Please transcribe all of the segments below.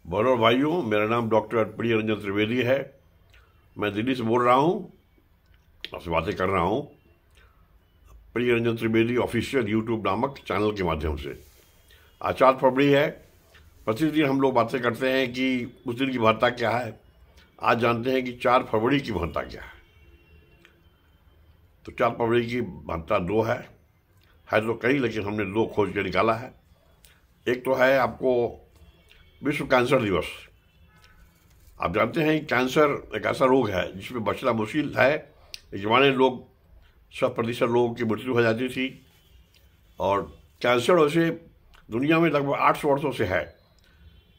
बहनों और भाइयों, मेरा नाम डॉक्टर प्रिय रंजन त्रिवेदी है। मैं दिल्ली से बोल रहा हूँ, आपसे बातें कर रहा हूँ प्रिय रंजन त्रिवेदी ऑफिशियल यूट्यूब नामक चैनल के माध्यम से। आज 4 फरवरी है। प्रतिदिन हम लोग बातें करते हैं कि उस दिन की महत्ता क्या है। आज जानते हैं कि 4 फरवरी की महत्ता क्या है। तो 4 फरवरी की महत्ता 2 है तो कई, लेकिन हमने 2 खोज के निकाला है। एक तो है आपको विश्व कैंसर दिवस। आप जानते हैं कि कैंसर एक ऐसा रोग है जिसमें बचना मुश्किल है। एक जमाने लोग 100% लोगों की मृत्यु हो जाती थी, और कैंसर वैसे दुनिया में लगभग 800 वर्षों से है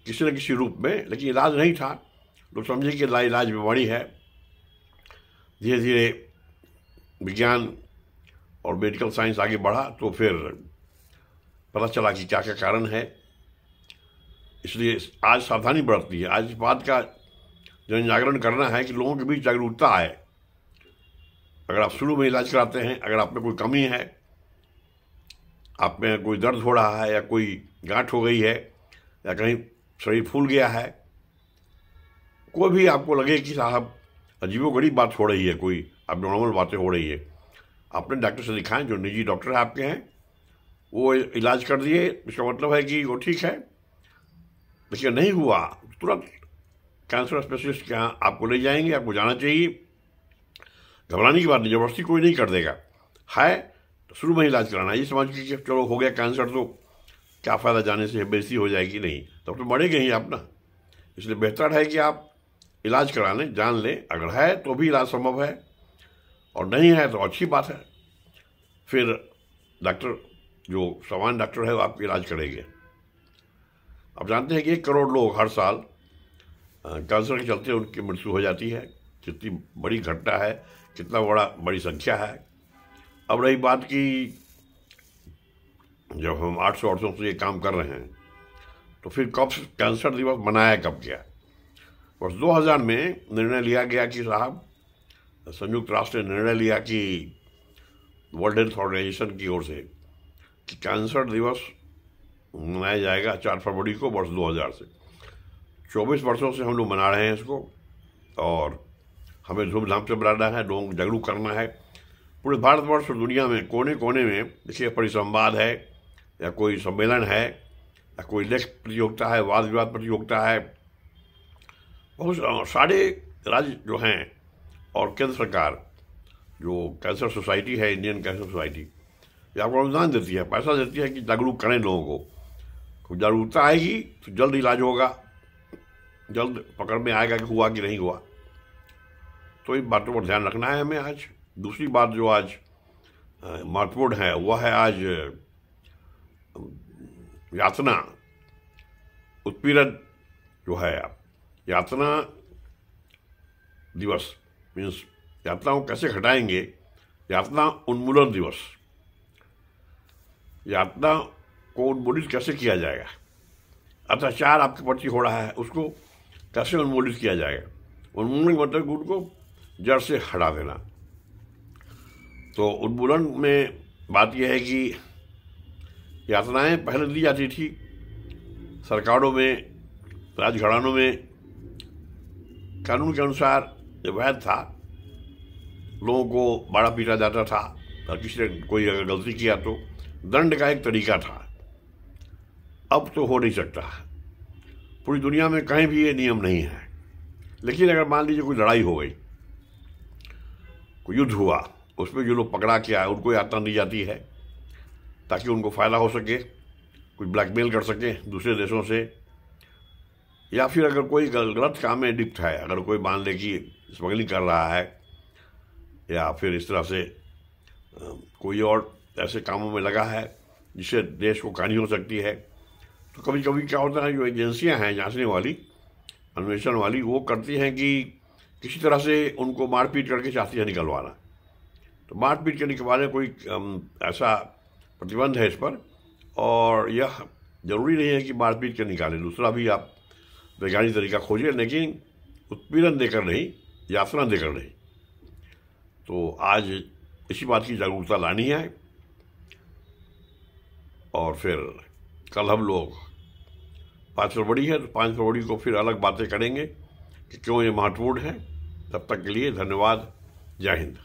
किसी न किसी रूप में, लेकिन इलाज नहीं था। लोग समझे कि लाइलाज बीमारी है। धीरे धीरे विज्ञान और मेडिकल साइंस आगे बढ़ा तो फिर पता चला कि क्या क्या कारण है। इसलिए आज सावधानी बरतनी है। आज इस बात का जन जागरण करना है कि लोगों के बीच जागरूकता आए। अगर आप शुरू में इलाज कराते हैं, अगर आप में कोई कमी है, आप में कोई दर्द हो रहा है या कोई गांठ हो गई है या कहीं शरीर फूल गया है, कोई भी आपको लगे कि साहब अजीबोगरीब बात हो रही है, कोई अब नॉर्मल बातें हो रही है, अपने डॉक्टर से दिखाएं। जो निजी डॉक्टर है आपके हैं वो इलाज कर दिए, इसका मतलब है कि वो ठीक है। लेकिन नहीं हुआ तुरंत कैंसर स्पेशलिस्ट के यहाँ आपको ले जाएंगे। आपको जाना चाहिए। घबराने की बात नहीं, जबरदस्ती कोई नहीं कर देगा। है तो शुरू में इलाज कराना। ये समझ के कि चलो हो गया कैंसर तो क्या फ़ायदा, जाने से बेइज्जती हो जाएगी, नहीं तब तो मरेंगे ही आप ना। इसलिए बेहतर है कि आप इलाज करा लें, जान लें। अगर है तो भी इलाज संभव है, और नहीं है तो अच्छी बात है। फिर डॉक्टर, जो सामान्य डॉक्टर है, वो आपका इलाज करेंगे। आप जानते हैं कि 1 करोड़ लोग हर साल कैंसर के चलते उनकी मृत्यु हो जाती है। कितनी बड़ी घटना है, कितना बड़ी संख्या है। अब रही बात कि जब हम 800 वर्षों से ये काम कर रहे हैं, तो फिर कब कैंसर दिवस मनाया कब गया। वर्ष 2000 में निर्णय लिया गया कि साहब, संयुक्त राष्ट्र ने निर्णय लिया कि वर्ल्ड हेल्थ ऑर्गेनाइजेशन की ओर से कि कैंसर दिवस मनाया जाएगा 4 फरवरी को वर्ष 2000 से। 24 वर्षों से हम लोग मना रहे हैं इसको, और हमें धूमधाम से मनाना है, लोगों को जागरूक करना है। पूरे भारतवर्ष और दुनिया में कोने कोने में देखिए, परिसंवाद है या कोई सम्मेलन है या कोई लेख प्रतियोगिता है, वाद विवाद प्रतियोगिता है। बहुत सारे राज्य जो हैं और केंद्र सरकार, जो कैंसर सोसाइटी है, इंडियन कैंसर सोसाइटी, ये आपको अनुदान देती है, पैसा देती है कि जागरूक करें लोगों को। जागरूकता आएगी तो जल्द इलाज होगा, जल्द पकड़ में आएगा कि हुआ कि नहीं हुआ। तो इन बातों पर ध्यान रखना है हमें। आज दूसरी बात जो आज महत्वपूर्ण है वह है आज यातना उत्पीड़न जो है, यातना दिवस। मीन्स यातनाओं को कैसे घटाएंगे, यातना उन्मूलन दिवस। यातना को उन्मूलित कैसे किया जाएगा, अत्याचार आपके प्रति हो रहा है उसको कैसे उन्मूलित किया जाएगा। उन्मूलन मतलब उनको जड़ से हटा देना। तो उन्मूलन में बात यह है कि यातनाएं पहले दी जाती थी सरकारों में, राजघरानों में। कानून के अनुसार जब वैध था, लोगों को मारा पीटा जाता था, और किसी ने कोई अगर गलती किया तो दंड का एक तरीका था। अब तो हो नहीं सकता। पूरी दुनिया में कहीं भी ये नियम नहीं है। लेकिन अगर मान लीजिए कोई लड़ाई हो गई, कोई युद्ध हुआ, उसमें जो लोग पकड़ा के आए उनको यातना दी जाती है ताकि उनको फ़ायदा हो सके, कुछ ब्लैकमेल कर सके दूसरे देशों से। या फिर अगर कोई गलत काम में लिप्त है, अगर कोई मान ले कि स्मगलिंग कर रहा है या फिर इस तरह से कोई और ऐसे कामों में लगा है जिससे देश को हानि हो सकती है, तो कभी कभी क्या होता है, जो एजेंसियां हैं जांचने वाली, अन्वेषण वाली, वो करती हैं कि किसी तरह से उनको मारपीट करके चाहती है निकलवाना। तो मारपीट के निकलवाने कोई ऐसा प्रतिबंध है इस पर, और यह जरूरी नहीं है कि मारपीट के निकालें। दूसरा भी आप वैज्ञानिक तरीका खोजें, लेकिन उत्पीड़न देकर नहीं, यातना देकर नहीं। तो आज इसी बात की जागरूकता लानी है। और फिर कल हम लोग 5 फरवरी है, तो 5 फरवरी को फिर अलग बातें करेंगे कि क्यों ये महत्वपूर्ण है। तब तक के लिए धन्यवाद। जय हिंद।